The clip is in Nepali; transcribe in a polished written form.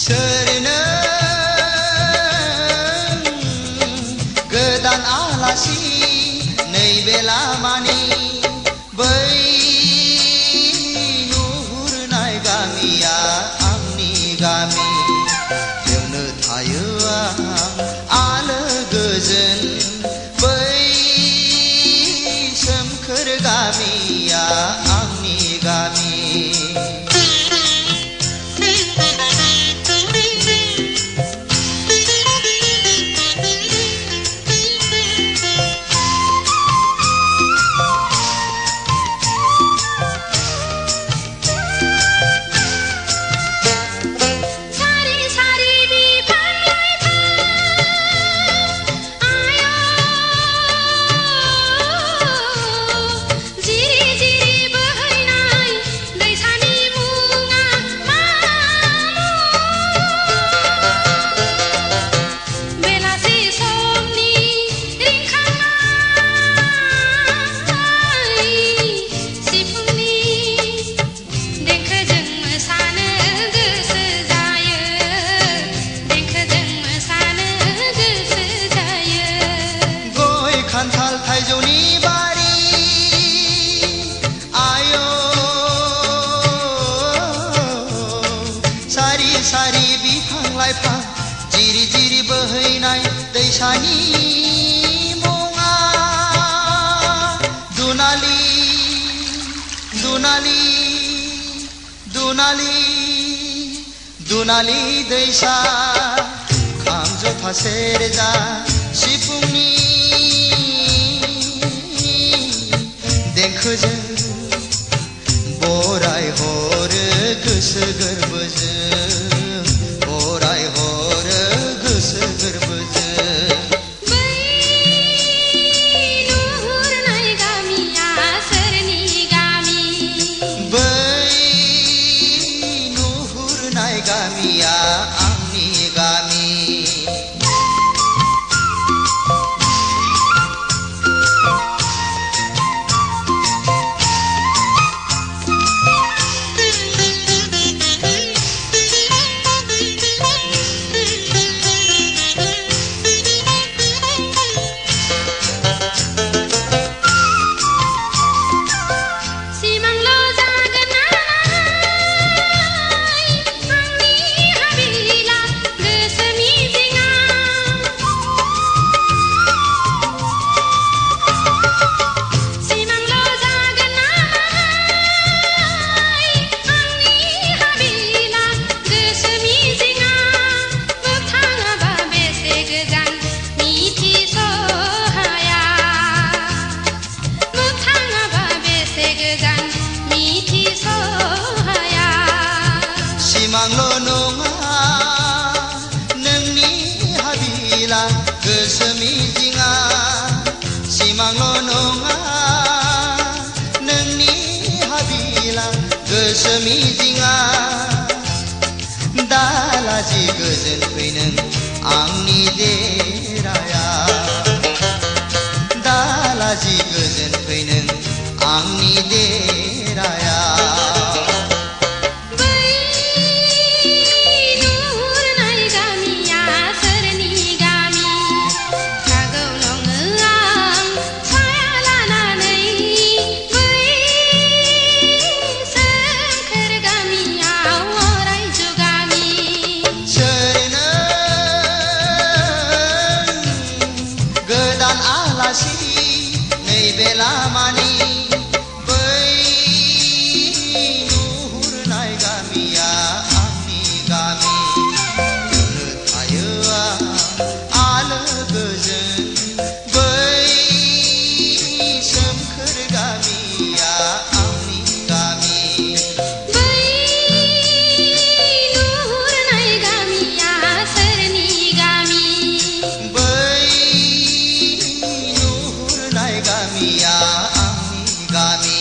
सोरनो गोदान आलासि नैबे लामानि बै नुहुरनाय गामिया आंनि गामि बेवनो थायो आं आलो गोजोन बै सोमखोर गामिया आंनि गामि खान्थाल थाइजौनि बारि आयो सारि सारि बिफां लाइफां जिरि जिरि बोहैनाय दैसानि मुङा दुनालि दुनालि दुनालि दुनालि दैसा खाम जथा सेरजा सिफुंनि देंखोजों बराय हरो गोसो गोरबोजों बराय हरो गोसो गोरबोजों बै नुहुरनाय गामिया सोरनि गामि बै नुहुरनाय गामिया आंनि गामि सिमांल' नङा नोंनि हाबिला गोसो मिजिङा सिमांल' नङा नोंनि हाबिला गोसो मिजिङा दालाजि गोजोन फै नों आंनि देराया दालाजि गोजोन फै नों आंनि देराया नैबे लामानि बै नुहुरनाय गामिया आंनि गामि बेवनो थायो आलो गोजोन बै सोमखोर गामिया आंनि गामि बै नुहुरनाय गामिया सोरनि गामि गामिया आंनि गामि